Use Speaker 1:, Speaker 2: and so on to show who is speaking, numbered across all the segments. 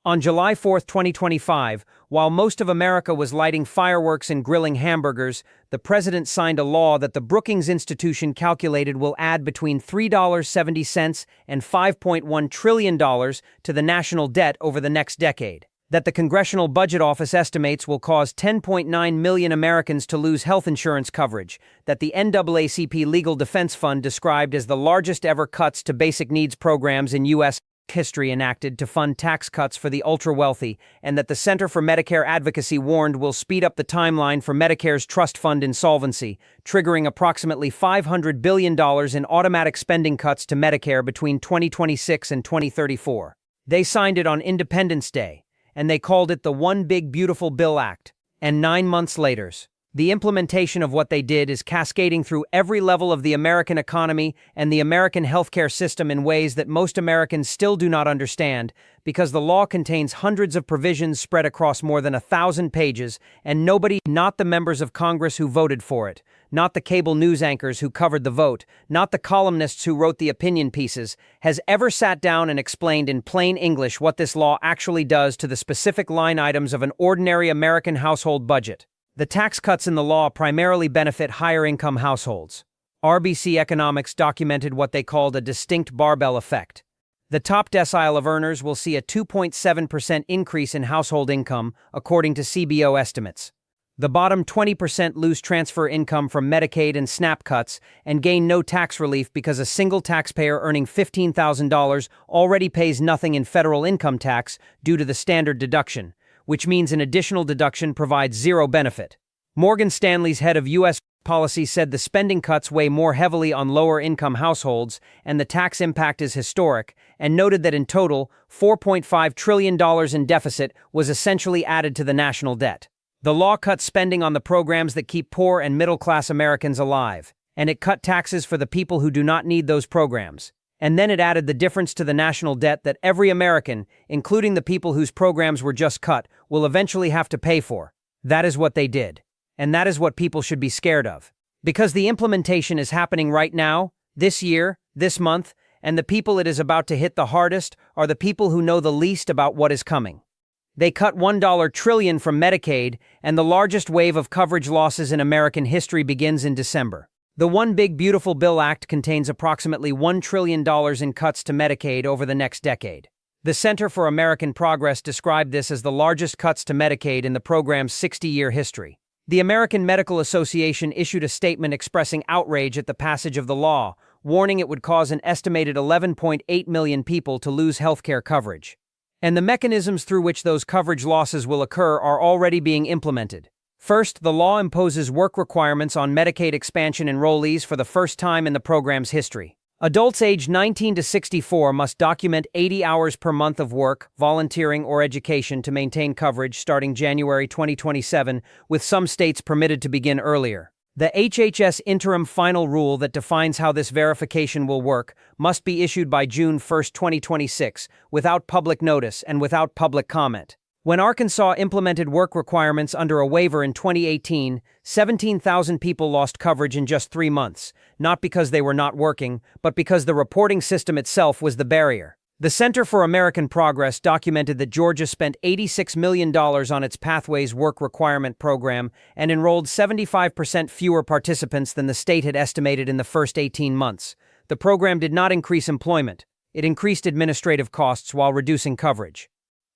Speaker 1: On July 4, 2025, while most of America was lighting fireworks and grilling hamburgers, the president signed a law that the Brookings Institution calculated will add between $3.70 and $5.1 trillion to the national debt over the next decade. That the Congressional Budget Office estimates will cause 10.9 million Americans to lose health insurance coverage. That the NAACP Legal Defense Fund described as the largest ever cuts to basic needs programs in U.S. history enacted to fund tax cuts for the ultra-wealthy, and that the Center for Medicare Advocacy warned will speed up the timeline for Medicare's trust fund insolvency, triggering approximately $500 billion in automatic spending cuts to Medicare between 2026 and 2034. They signed it on Independence Day, and they called it the One Big Beautiful Bill Act. And 9 months later, the implementation of what they did is cascading through every level of the American economy and the American healthcare system in ways that most Americans still do not understand, because the law contains hundreds of provisions spread across more than 1,000 pages, and nobody, not the members of Congress who voted for it, not the cable news anchors who covered the vote, not the columnists who wrote the opinion pieces, has ever sat down and explained in plain English what this law actually does to the specific line items of an ordinary American household budget. The tax cuts in the law primarily benefit higher-income households. RBC Economics documented what they called a distinct barbell effect. The top decile of earners will see a 2.7% increase in household income, according to CBO estimates. The bottom 20% lose transfer income from Medicaid and SNAP cuts and gain no tax relief because a single taxpayer earning $15,000 already pays nothing in federal income tax due to the standard deduction, which means an additional deduction provides zero benefit. Morgan Stanley's head of U.S. policy said the spending cuts weigh more heavily on lower-income households and the tax impact is historic, and noted that in total, $4.5 trillion in deficit was essentially added to the national debt. The law cut spending on the programs that keep poor and middle-class Americans alive, and it cut taxes for the people who do not need those programs. And then it added the difference to the national debt that every American, including the people whose programs were just cut, will eventually have to pay for. That is what they did. And that is what people should be scared of. Because the implementation is happening right now, this year, this month, and the people it is about to hit the hardest are the people who know the least about what is coming. They cut $1 trillion from Medicaid, and the largest wave of coverage losses in American history begins in December. The One Big Beautiful Bill Act contains approximately $1 trillion in cuts to Medicaid over the next decade. The Center for American Progress described this as the largest cuts to Medicaid in the program's 60-year history. The American Medical Association issued a statement expressing outrage at the passage of the law, warning it would cause an estimated 11.8 million people to lose healthcare coverage. And the mechanisms through which those coverage losses will occur are already being implemented. First, the law imposes work requirements on Medicaid expansion enrollees for the first time in the program's history. Adults aged 19 to 64 must document 80 hours per month of work, volunteering, or education to maintain coverage starting January 2027, with some states permitted to begin earlier. The HHS interim final rule that defines how this verification will work must be issued by June 1, 2026, without public notice and without public comment. When Arkansas implemented work requirements under a waiver in 2018, 17,000 people lost coverage in just 3 months, not because they were not working, but because the reporting system itself was the barrier. The Center for American Progress documented that Georgia spent $86 million on its Pathways Work Requirement program and enrolled 75% fewer participants than the state had estimated in the first 18 months. The program did not increase employment. It increased administrative costs while reducing coverage.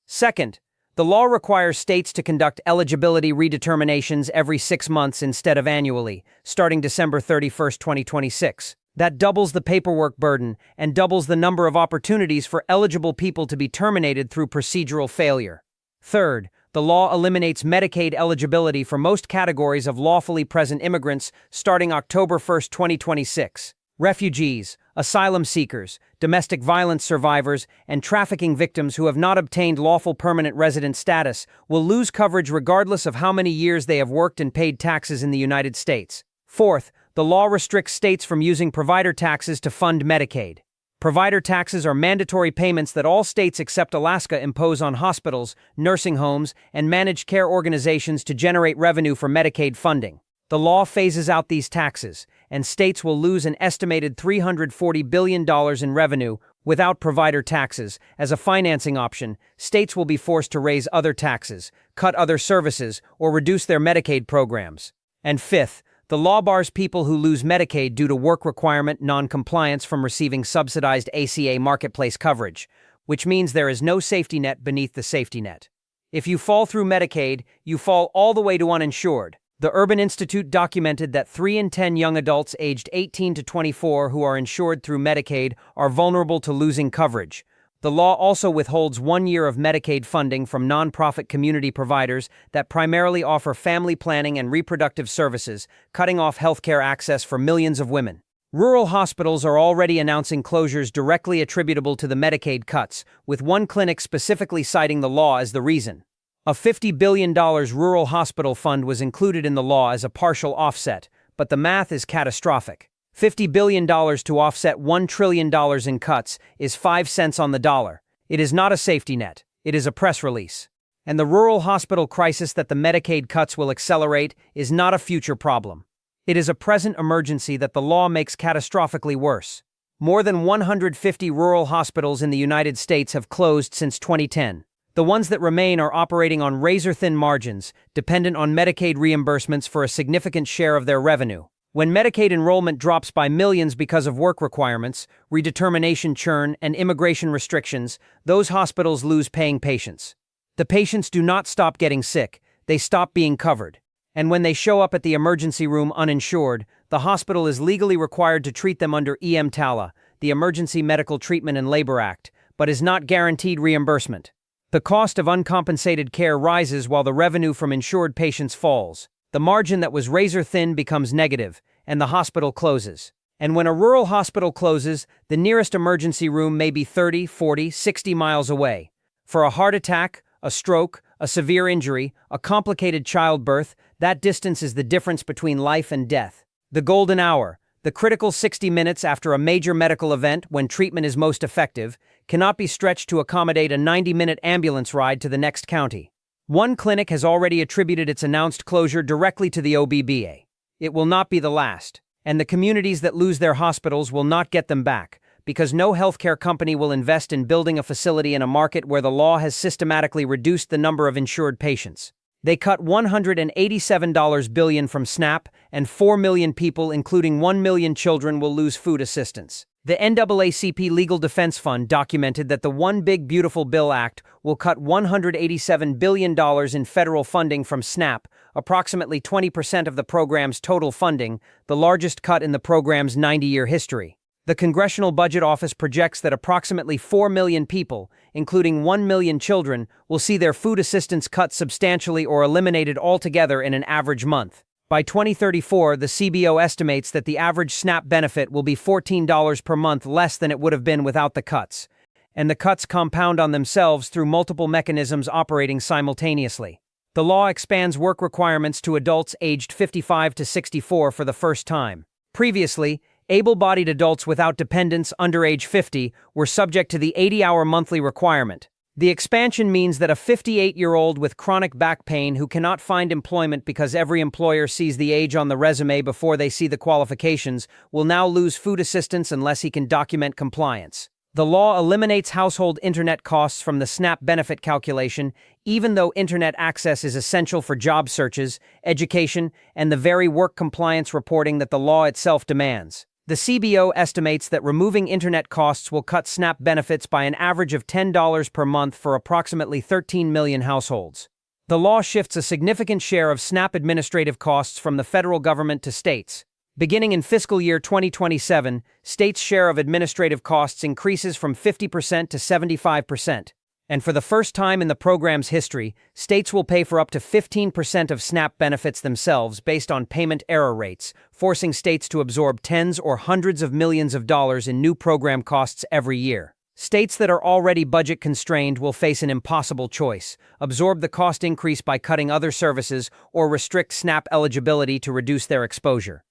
Speaker 1: Second, the law requires states to conduct eligibility redeterminations every 6 months instead of annually, starting December 31, 2026. That doubles the paperwork burden and doubles the number of opportunities for eligible people to be terminated through procedural failure. Third, the law eliminates Medicaid eligibility for most categories of lawfully present immigrants starting October 1, 2026. Refugees, asylum seekers, domestic violence survivors, and trafficking victims who have not obtained lawful permanent resident status will lose coverage regardless of how many years they have worked and paid taxes in the United States. Fourth, the law restricts states from using provider taxes to fund Medicaid. Provider taxes are mandatory payments that all states except Alaska impose on hospitals, nursing homes, and managed care organizations to generate revenue for Medicaid funding. The law phases out these taxes, and states will lose an estimated $340 billion in revenue Without provider taxes, as a financing option, states will be forced to raise other taxes, cut other services, or reduce their Medicaid programs. And fifth, the law bars people who lose Medicaid due to work requirement noncompliance from receiving subsidized ACA Marketplace coverage, which means there is no safety net beneath the safety net. If you fall through Medicaid, you fall all the way to uninsured. The Urban Institute documented that 3 in 10 young adults aged 18 to 24 who are insured through Medicaid are vulnerable to losing coverage. The law also withholds 1 year of Medicaid funding from nonprofit community providers that primarily offer family planning and reproductive services, cutting off healthcare access for millions of women. Rural hospitals are already announcing closures directly attributable to the Medicaid cuts, with one clinic specifically citing the law as the reason. A $50 billion rural hospital fund was included in the law as a partial offset, but the math is catastrophic. $50 billion to offset $1 trillion in cuts is 5 cents on the dollar. It is not a safety net. It is a press release. And the rural hospital crisis that the Medicaid cuts will accelerate is not a future problem. It is a present emergency that the law makes catastrophically worse. More than 150 rural hospitals in the United States have closed since 2010. The ones that remain are operating on razor-thin margins, dependent on Medicaid reimbursements for a significant share of their revenue. When Medicaid enrollment drops by millions because of work requirements, redetermination churn, and immigration restrictions, those hospitals lose paying patients. The patients do not stop getting sick, they stop being covered. And when they show up at the emergency room uninsured, the hospital is legally required to treat them under EMTALA, the Emergency Medical Treatment and Labor Act, but is not guaranteed reimbursement. The cost of uncompensated care rises while the revenue from insured patients falls. The margin that was razor-thin becomes negative, and the hospital closes. And when a rural hospital closes, the nearest emergency room may be 30, 40, 60 miles away. For a heart attack, a stroke, a severe injury, a complicated childbirth, that distance is the difference between life and death. The golden hour, the critical 60 minutes after a major medical event when treatment is most effective, cannot be stretched to accommodate a 90-minute ambulance ride to the next county. One clinic has already attributed its announced closure directly to the OBBA. It will not be the last, and the communities that lose their hospitals will not get them back, because no healthcare company will invest in building a facility in a market where the law has systematically reduced the number of insured patients. They cut $187 billion from SNAP, and 4 million people, including 1 million children, will lose food assistance. The NAACP Legal Defense Fund documented that the One Big Beautiful Bill Act will cut $187 billion in federal funding from SNAP, approximately 20% of the program's total funding, the largest cut in the program's 90-year history. The Congressional Budget Office projects that approximately 4 million people, including 1 million children, will see their food assistance cut substantially or eliminated altogether in an average month. By 2034, the CBO estimates that the average SNAP benefit will be $14 per month less than it would have been without the cuts. And the cuts compound on themselves through multiple mechanisms operating simultaneously. The law expands work requirements to adults aged 55 to 64 for the first time. Previously, able-bodied adults without dependents under age 50 were subject to the 80-hour monthly requirement. The expansion means that a 58-year-old with chronic back pain who cannot find employment because every employer sees the age on the resume before they see the qualifications will now lose food assistance unless he can document compliance. The law eliminates household internet costs from the SNAP benefit calculation, even though internet access is essential for job searches, education, and the very work compliance reporting that the law itself demands. The CBO estimates that removing internet costs will cut SNAP benefits by an average of $10 per month for approximately 13 million households. The law shifts a significant share of SNAP administrative costs from the federal government to states. Beginning in fiscal year 2027, states' share of administrative costs increases from 50% to 75%. And for the first time in the program's history, states will pay for up to 15% of SNAP benefits themselves based on payment error rates, forcing states to absorb tens or hundreds of millions of dollars in new program costs every year. States that are already budget constrained will face an impossible choice: absorb the cost increase by cutting other services or restrict SNAP eligibility to reduce their exposure.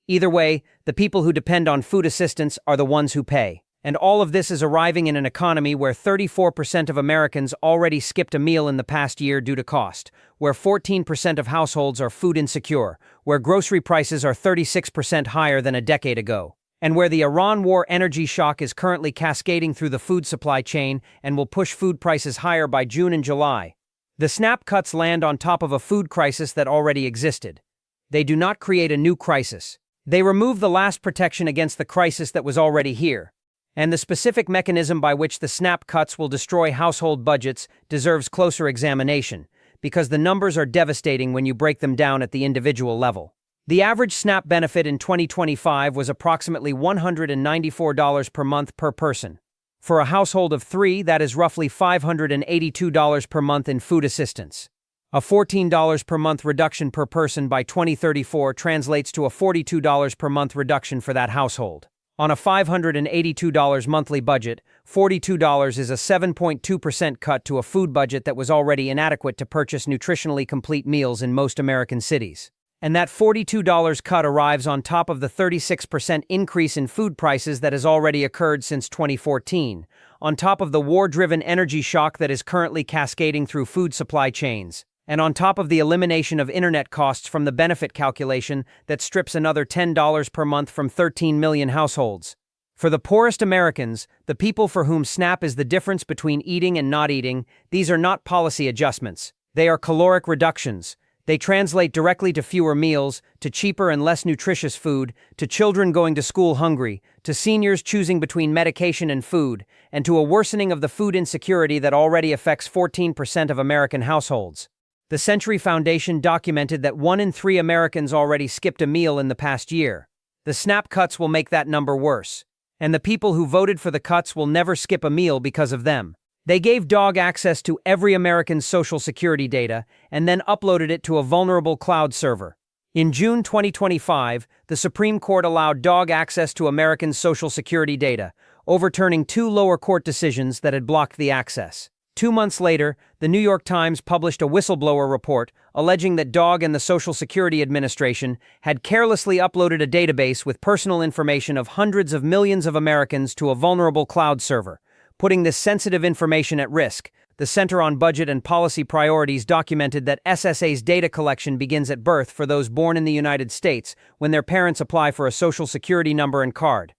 Speaker 1: Either way, the people who depend on food assistance are the ones who pay. And all of this is arriving in an economy where 34% of Americans already skipped a meal in the past year due to cost, where 14% of households are food insecure, where grocery prices are 36% higher than a decade ago. and where the Iran war energy shock is currently cascading through the food supply chain and will push food prices higher by June and July. The SNAP cuts land on top of a food crisis that already existed. They do not create a new crisis. They remove the last protection against the crisis that was already here. And the specific mechanism by which the SNAP cuts will destroy household budgets deserves closer examination, because the numbers are devastating when you break them down at the individual level. The average SNAP benefit in 2025 was approximately $194 per month per person. For a household of 3, that is roughly $582 per month in food assistance. A $14 per month reduction per person by 2034 translates to a $42 per month reduction for that household. On a $582 monthly budget, $42 is a 7.2% cut to a food budget that was already inadequate to purchase nutritionally complete meals in most American cities. And that $42 cut arrives on top of the 36% increase in food prices that has already occurred since 2014, on top of the war-driven energy shock that is currently cascading through food supply chains, and on top of the elimination of internet costs from the benefit calculation that strips another $10 per month from 13 million households. For the poorest Americans, the people for whom SNAP is the difference between eating and not eating, these are not policy adjustments. They are caloric reductions. They translate directly to fewer meals, to cheaper and less nutritious food, to children going to school hungry, to seniors choosing between medication and food, and to a worsening of the food insecurity that already affects 14% of American households. The Century Foundation documented that 1 in 3 Americans already skipped a meal in the past year. The SNAP cuts will make that number worse. And the people who voted for the cuts will never skip a meal because of them. They gave DOG access to every American's Social Security data and then uploaded it to a vulnerable cloud server. In June 2025, the Supreme Court allowed DOG access to Americans' Social Security data, overturning 2 lower court decisions that had blocked the access. 2 months later, the New York Times published a whistleblower report alleging that DOG and the Social Security Administration had carelessly uploaded a database with personal information of hundreds of millions of Americans to a vulnerable cloud server, putting this sensitive information at risk. The Center on Budget and Policy Priorities documented that SSA's data collection begins at birth for those born in the United States when their parents apply for a Social Security number and card.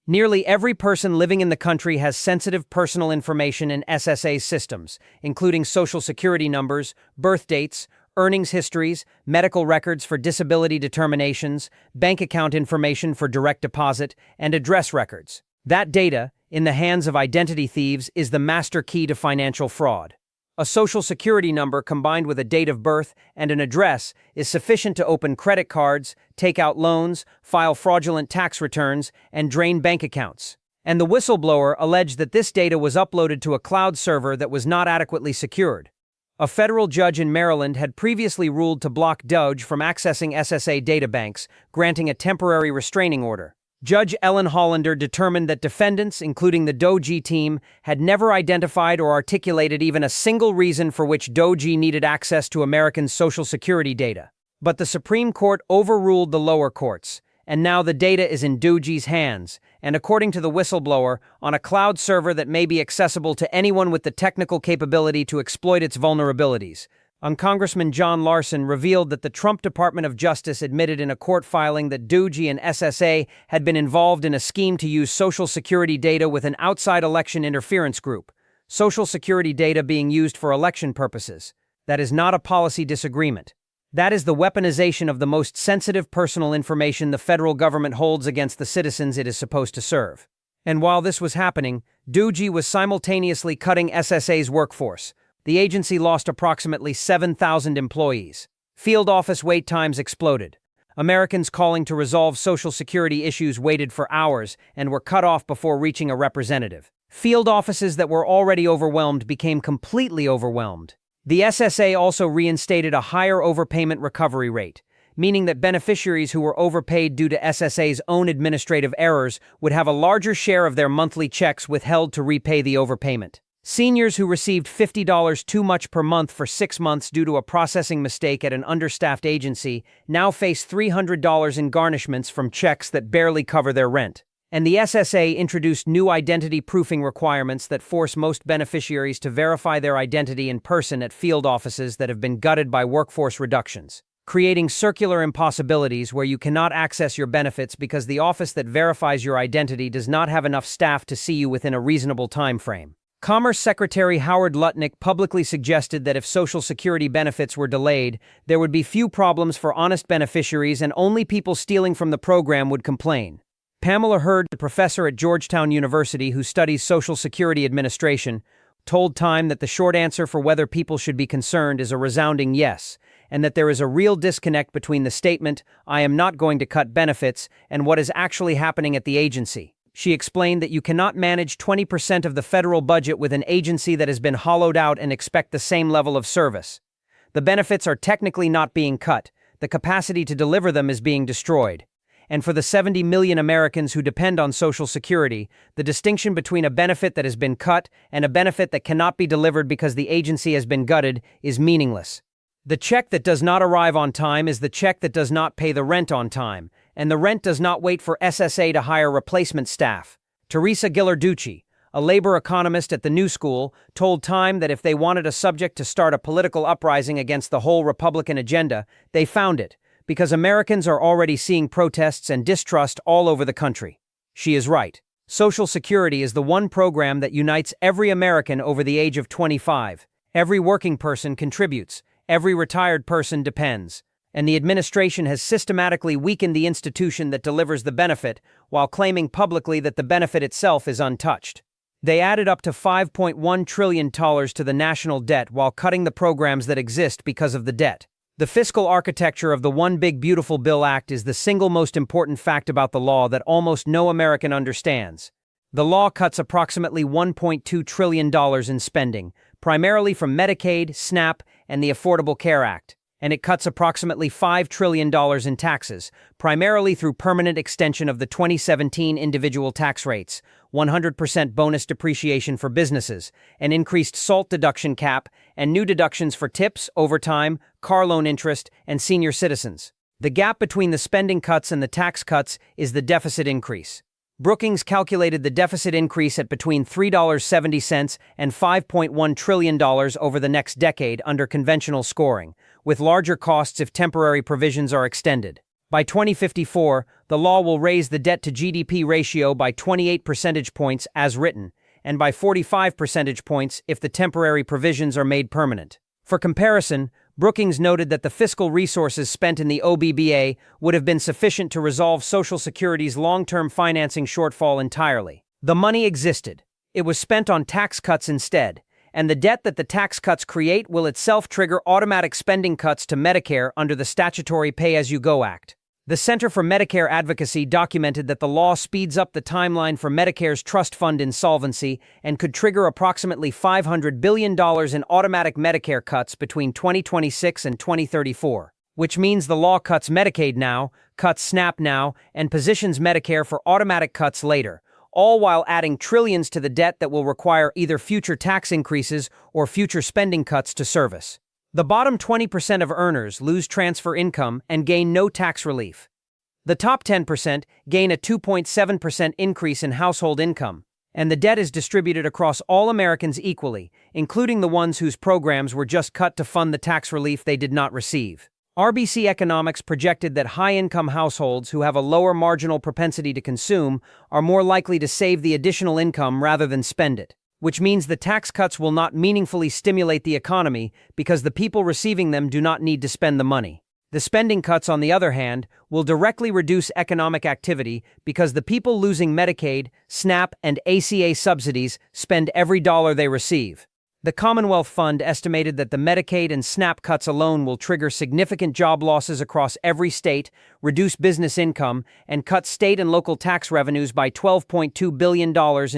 Speaker 1: Nearly every person living in the country has sensitive personal information in SSA's systems, including Social Security numbers, birth dates, earnings histories, medical records for disability determinations, bank account information for direct deposit, and address records. That data, in the hands of identity thieves, is the master key to financial fraud. A Social Security number combined with a date of birth and an address is sufficient to open credit cards, take out loans, file fraudulent tax returns, and drain bank accounts. And the whistleblower alleged that this data was uploaded to a cloud server that was not adequately secured. A federal judge in Maryland had previously ruled to block DOG from accessing SSA databanks, granting a temporary restraining order. Judge Ellen Hollander determined that defendants, including the DOG team, had never identified or articulated even a single reason for which DOG needed access to Americans' Social Security data. But the Supreme Court overruled the lower courts, and now the data is in DOG's hands, and according to the whistleblower, on a cloud server that may be accessible to anyone with the technical capability to exploit its vulnerabilities. Congressman John Larson revealed that the Trump Department of Justice admitted in a court filing that DOG and SSA had been involved in a scheme to use Social Security data with an outside election interference group, Social Security data being used for election purposes. That is not a policy disagreement. That is the weaponization of the most sensitive personal information the federal government holds against the citizens it is supposed to serve. And while this was happening, DOG was simultaneously cutting SSA's workforce. The agency lost approximately 7,000 employees. Field office wait times exploded. Americans calling to resolve Social Security issues waited for hours and were cut off before reaching a representative. Field offices that were already overwhelmed became completely overwhelmed. The SSA also reinstated a higher overpayment recovery rate, meaning that beneficiaries who were overpaid due to SSA's own administrative errors would have a larger share of their monthly checks withheld to repay the overpayment. Seniors who received $50 too much per month for 6 months due to a processing mistake at an understaffed agency now face $300 in garnishments from checks that barely cover their rent. And the SSA introduced new identity proofing requirements that force most beneficiaries to verify their identity in person at field offices that have been gutted by workforce reductions. creating circular impossibilities where you cannot access your benefits because the office that verifies your identity does not have enough staff to see you within a reasonable time frame. Commerce Secretary Howard Lutnick publicly suggested that if Social Security benefits were delayed, there would be few problems for honest beneficiaries and only people stealing from the program would complain. Pamela Hurd, the professor at Georgetown University who studies Social Security administration, told Time that the short answer for whether people should be concerned is a resounding yes, and that there is a real disconnect between the statement, "I am not going to cut benefits," and what is actually happening at the agency. She explained that you cannot manage 20% of the federal budget with an agency that has been hollowed out and expect the same level of service. The benefits are technically not being cut, the capacity to deliver them is being destroyed. And for the 70 million Americans who depend on Social Security, the distinction between a benefit that has been cut and a benefit that cannot be delivered because the agency has been gutted is meaningless. The check that does not arrive on time is the check that does not pay the rent on time, and the rent does not wait for SSA to hire replacement staff. Teresa Ghilarducci, a labor economist at the New School, told Time that if they wanted a subject to start a political uprising against the whole Republican agenda, they found it, because Americans are already seeing protests and distrust all over the country. She is right. Social Security is the one program that unites every American over the age of 25. Every working person contributes. Every retired person depends. And the administration has systematically weakened the institution that delivers the benefit while claiming publicly that the benefit itself is untouched. They added up to $5.1 trillion to the national debt while cutting the programs that exist because of the debt. The fiscal architecture of the One Big Beautiful Bill Act is the single most important fact about the law that almost no American understands. The law cuts approximately $1.2 trillion in spending, primarily from Medicaid, SNAP, and the Affordable Care Act. And it cuts approximately $5 trillion in taxes, primarily through permanent extension of the 2017 individual tax rates, 100% bonus depreciation for businesses, an increased SALT deduction cap, and new deductions for tips, overtime, car loan interest, and senior citizens. The gap between the spending cuts and the tax cuts is the deficit increase. Brookings calculated the deficit increase at between $3.70 and $5.1 trillion over the next decade under conventional scoring, with larger costs if temporary provisions are extended. By 2054, the law will raise the debt-to-GDP ratio by 28 percentage points as written, and by 45 percentage points if the temporary provisions are made permanent. For comparison, Brookings noted that the fiscal resources spent in the OBBA would have been sufficient to resolve Social Security's long-term financing shortfall entirely. The money existed. It was spent on tax cuts instead, and the debt that the tax cuts create will itself trigger automatic spending cuts to Medicare under the statutory Pay-As-You-Go Act. The Center for Medicare Advocacy documented that the law speeds up the timeline for Medicare's trust fund insolvency and could trigger approximately $500 billion in automatic Medicare cuts between 2026 and 2034, which means the law cuts Medicaid now, cuts SNAP now, and positions Medicare for automatic cuts later, all while adding trillions to the debt that will require either future tax increases or future spending cuts to service. The bottom 20% of earners lose transfer income and gain no tax relief. The top 10% gain a 2.7% increase in household income, and the debt is distributed across all Americans equally, including the ones whose programs were just cut to fund the tax relief they did not receive. RBC Economics projected that high-income households who have a lower marginal propensity to consume are more likely to save the additional income rather than spend it, which means the tax cuts will not meaningfully stimulate the economy because the people receiving them do not need to spend the money. The spending cuts, on the other hand, will directly reduce economic activity because the people losing Medicaid, SNAP, and ACA subsidies spend every dollar they receive. The Commonwealth Fund estimated that the Medicaid and SNAP cuts alone will trigger significant job losses across every state, reduce business income, and cut state and local tax revenues by $12.2 billion in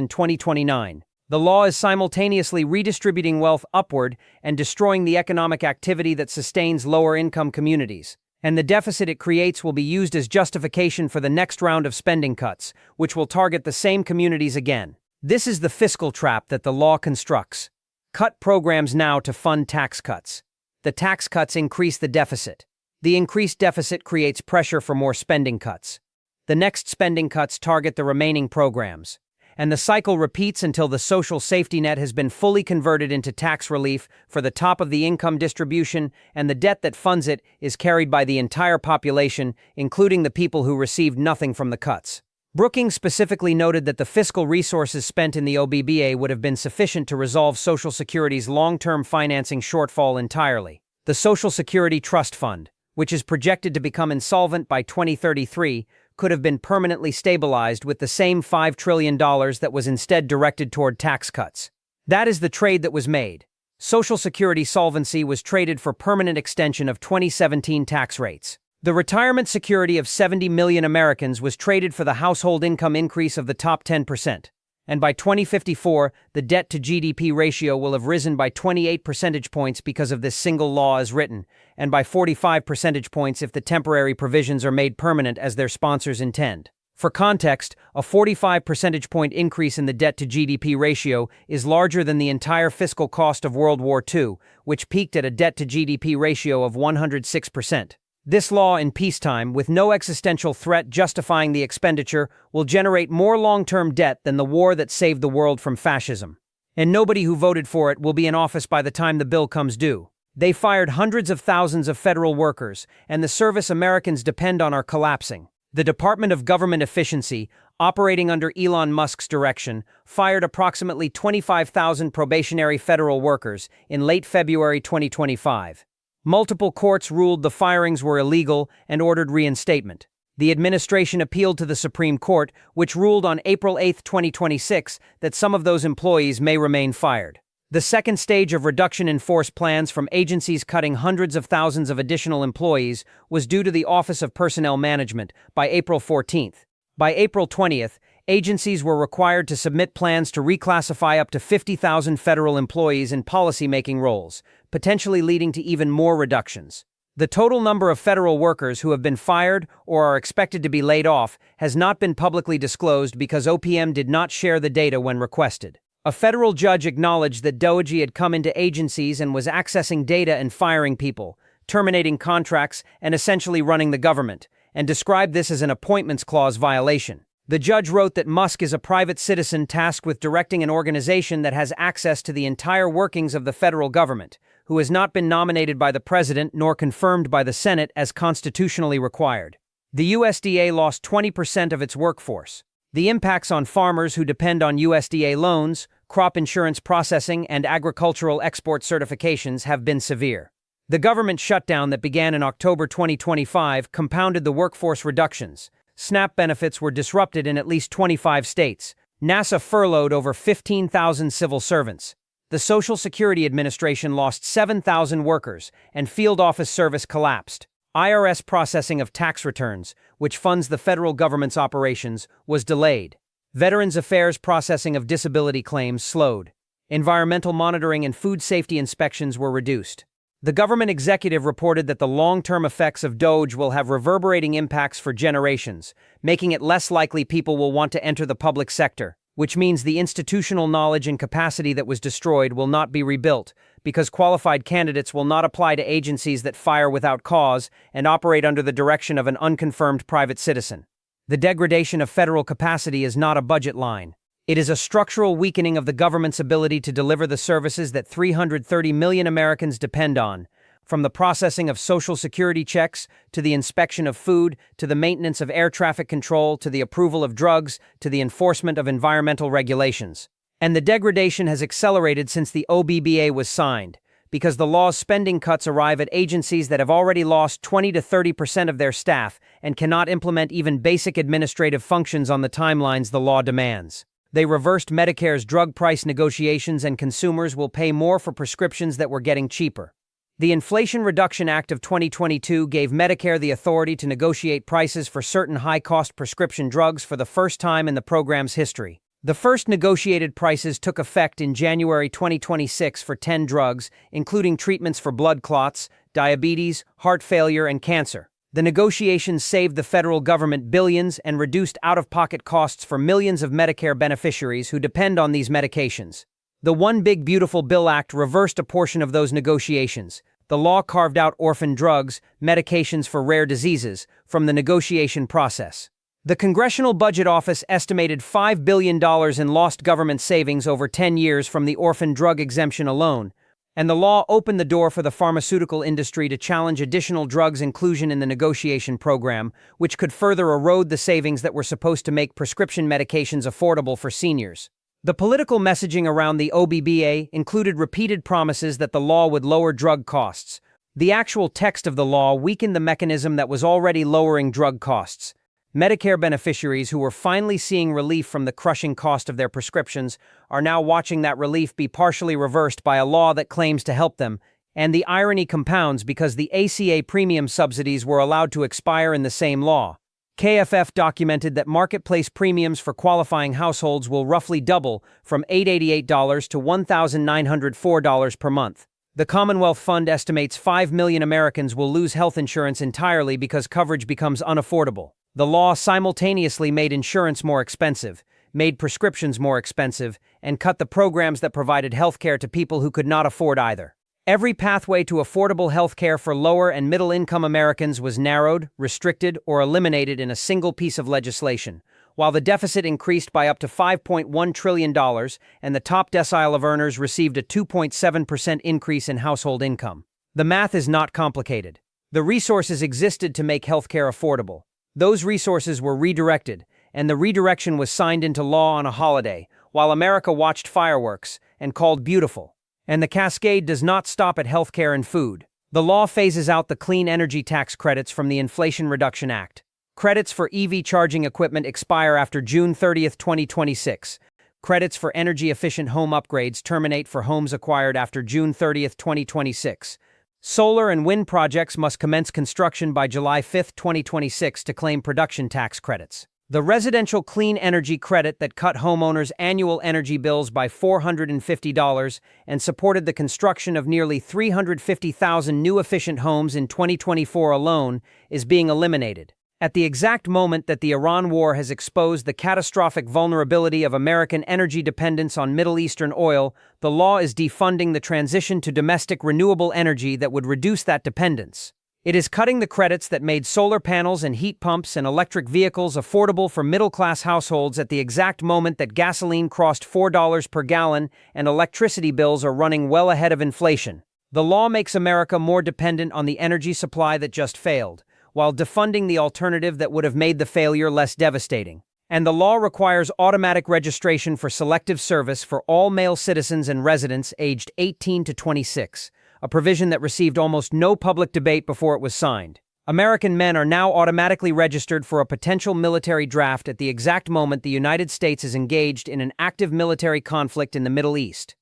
Speaker 1: 2029. The law is simultaneously redistributing wealth upward and destroying the economic activity that sustains lower-income communities. And the deficit it creates will be used as justification for the next round of spending cuts, which will target the same communities again. This is the fiscal trap that the law constructs. Cut programs now to fund tax cuts. The tax cuts increase the deficit. The increased deficit creates pressure for more spending cuts. The next spending cuts target the remaining programs. And the cycle repeats until the social safety net has been fully converted into tax relief for the top of the income distribution, and the debt that funds it is carried by the entire population, including the people who received nothing from the cuts. Brookings specifically noted that the fiscal resources spent in the OBBA would have been sufficient to resolve Social Security's long-term financing shortfall entirely. The Social Security Trust Fund, which is projected to become insolvent by 2033, could have been permanently stabilized with the same $5 trillion that was instead directed toward tax cuts. That is the trade that was made. Social Security solvency was traded for permanent extension of 2017 tax rates. The retirement security of 70 million Americans was traded for the household income increase of the top 10%. And by 2054, the debt-to-GDP ratio will have risen by 28 percentage points because of this single law as written, and by 45 percentage points if the temporary provisions are made permanent as their sponsors intend. For context, a 45 percentage point increase in the debt-to-GDP ratio is larger than the entire fiscal cost of World War II, which peaked at a debt-to-GDP ratio of 106%. This law in peacetime, with no existential threat justifying the expenditure, will generate more long-term debt than the war that saved the world from fascism. And nobody who voted for it will be in office by the time the bill comes due. They fired hundreds of thousands of federal workers, and the service Americans depend on are collapsing. The Department of Government Efficiency, operating under Elon Musk's direction, fired approximately 25,000 probationary federal workers in late February 2025. Multiple courts ruled the firings were illegal and ordered reinstatement. The administration appealed to the Supreme Court, which ruled on April 8, 2026, that some of those employees may remain fired. The second stage of reduction in force plans from agencies cutting hundreds of thousands of additional employees was due to the Office of Personnel Management by April 14th. By April 20th, agencies were required to submit plans to reclassify up to 50,000 federal employees in policymaking roles, potentially leading to even more reductions. The total number of federal workers who have been fired or are expected to be laid off has not been publicly disclosed because OPM did not share the data when requested. A federal judge acknowledged that DOGE had come into agencies and was accessing data and firing people, terminating contracts, and essentially running the government, and described this as an appointments clause violation. The judge wrote that Musk is a private citizen tasked with directing an organization that has access to the entire workings of the federal government, who has not been nominated by the president nor confirmed by the Senate as constitutionally required. The USDA lost 20% of its workforce. The impacts on farmers who depend on USDA loans, crop insurance processing, and agricultural export certifications have been severe. The government shutdown that began in October 2025 compounded the workforce reductions. SNAP benefits were disrupted in at least 25 states. NASA furloughed over 15,000 civil servants. The Social Security Administration lost 7,000 workers, and field office service collapsed. IRS processing of tax returns, which funds the federal government's operations, was delayed. Veterans Affairs processing of disability claims slowed. Environmental monitoring and food safety inspections were reduced. The government executive reported that the long-term effects of DOGE will have reverberating impacts for generations, making it less likely people will want to enter the public sector, which means the institutional knowledge and capacity that was destroyed will not be rebuilt, because qualified candidates will not apply to agencies that fire without cause and operate under the direction of an unconfirmed private citizen. The degradation of federal capacity is not a budget line. It is a structural weakening of the government's ability to deliver the services that 330 million Americans depend on, from the processing of Social Security checks, to the inspection of food, to the maintenance of air traffic control, to the approval of drugs, to the enforcement of environmental regulations. And the degradation has accelerated since the OBBA was signed, because the law's spending cuts arrive at agencies that have already lost 20 to 30% of their staff and cannot implement even basic administrative functions on the timelines the law demands. They reversed Medicare's drug price negotiations, and consumers will pay more for prescriptions that were getting cheaper. The Inflation Reduction Act of 2022 gave Medicare the authority to negotiate prices for certain high-cost prescription drugs for the first time in the program's history. The first negotiated prices took effect in January 2026 for 10 drugs, including treatments for blood clots, diabetes, heart failure, and cancer. The negotiations saved the federal government billions and reduced out-of-pocket costs for millions of Medicare beneficiaries who depend on these medications. The One Big Beautiful Bill Act reversed a portion of those negotiations. The law carved out orphan drugs, medications for rare diseases, from the negotiation process. The Congressional Budget Office estimated $5 billion in lost government savings over 10 years from the orphan drug exemption alone, and the law opened the door for the pharmaceutical industry to challenge additional drugs' inclusion in the negotiation program, which could further erode the savings that were supposed to make prescription medications affordable for seniors. The political messaging around the OBBA included repeated promises that the law would lower drug costs. The actual text of the law weakened the mechanism that was already lowering drug costs. Medicare beneficiaries who were finally seeing relief from the crushing cost of their prescriptions are now watching that relief be partially reversed by a law that claims to help them, and the irony compounds because the ACA premium subsidies were allowed to expire in the same law. KFF documented that marketplace premiums for qualifying households will roughly double from $888 to $1,904 per month. The Commonwealth Fund estimates 5 million Americans will lose health insurance entirely because coverage becomes unaffordable. The law simultaneously made insurance more expensive, made prescriptions more expensive, and cut the programs that provided health care to people who could not afford either. Every pathway to affordable health care for lower and middle-income Americans was narrowed, restricted, or eliminated in a single piece of legislation, while the deficit increased by up to $5.1 trillion and the top decile of earners received a 2.7% increase in household income. The math is not complicated. The resources existed to make health care affordable. Those resources were redirected, and the redirection was signed into law on a holiday, while America watched fireworks and called beautiful. And the cascade does not stop at healthcare and food. The law phases out the clean energy tax credits from the Inflation Reduction Act. Credits for EV charging equipment expire after June 30, 2026. Credits for energy-efficient home upgrades terminate for homes acquired after June 30, 2026. Solar and wind projects must commence construction by July 5, 2026 to claim production tax credits. The residential clean energy credit that cut homeowners' annual energy bills by $450 and supported the construction of nearly 350,000 new efficient homes in 2024 alone is being eliminated. At the exact moment that the Iran war has exposed the catastrophic vulnerability of American energy dependence on Middle Eastern oil, the law is defunding the transition to domestic renewable energy that would reduce that dependence. It is cutting the credits that made solar panels and heat pumps and electric vehicles affordable for middle-class households at the exact moment that gasoline crossed $4 per gallon and electricity bills are running well ahead of inflation. The law makes America more dependent on the energy supply that just failed, while defunding the alternative that would have made the failure less devastating. And the law requires automatic registration for selective service for all male citizens and residents aged 18 to 26, a provision that received almost no public debate before it was signed. American men are now automatically registered for a potential military draft at the exact moment the United States is engaged in an active military conflict in the Middle East.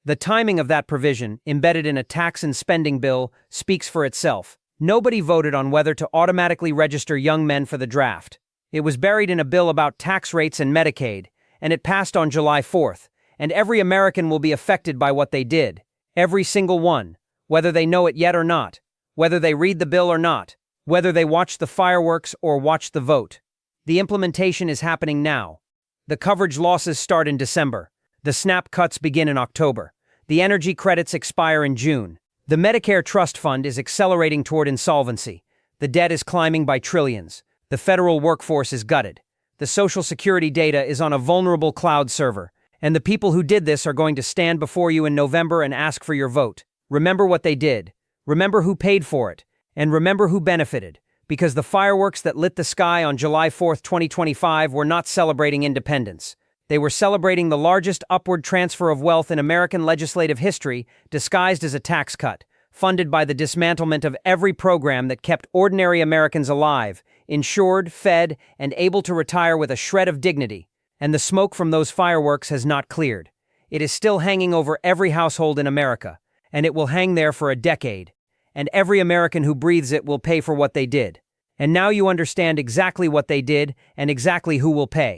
Speaker 1: The timing of that provision, embedded in a tax and spending bill, speaks for itself. Nobody voted on whether to automatically register young men for the draft. It was buried in a bill about tax rates and Medicaid, and it passed on July 4th, and every American will be affected by what they did. Every single one, whether they know it yet or not, whether they read the bill or not, whether they watch the fireworks or watch the vote. The implementation is happening now. The coverage losses start in December. The SNAP cuts begin in October. The energy credits expire in June. The Medicare Trust Fund is accelerating toward insolvency. The debt is climbing by trillions. The federal workforce is gutted. The Social Security data is on a vulnerable cloud server. And the people who did this are going to stand before you in November and ask for your vote. Remember what they did. Remember who paid for it. And remember who benefited. Because the fireworks that lit the sky on July 4, 2025 were not celebrating independence. They were celebrating the largest upward transfer of wealth in American legislative history, disguised as a tax cut, funded by the dismantlement of every program that kept ordinary Americans alive, insured, fed, and able to retire with a shred of dignity. And the smoke from those fireworks has not cleared. It is still hanging over every household in America, and it will hang there for a decade. And every American who breathes it will pay for what they did. And now you understand exactly what they did and exactly who will pay.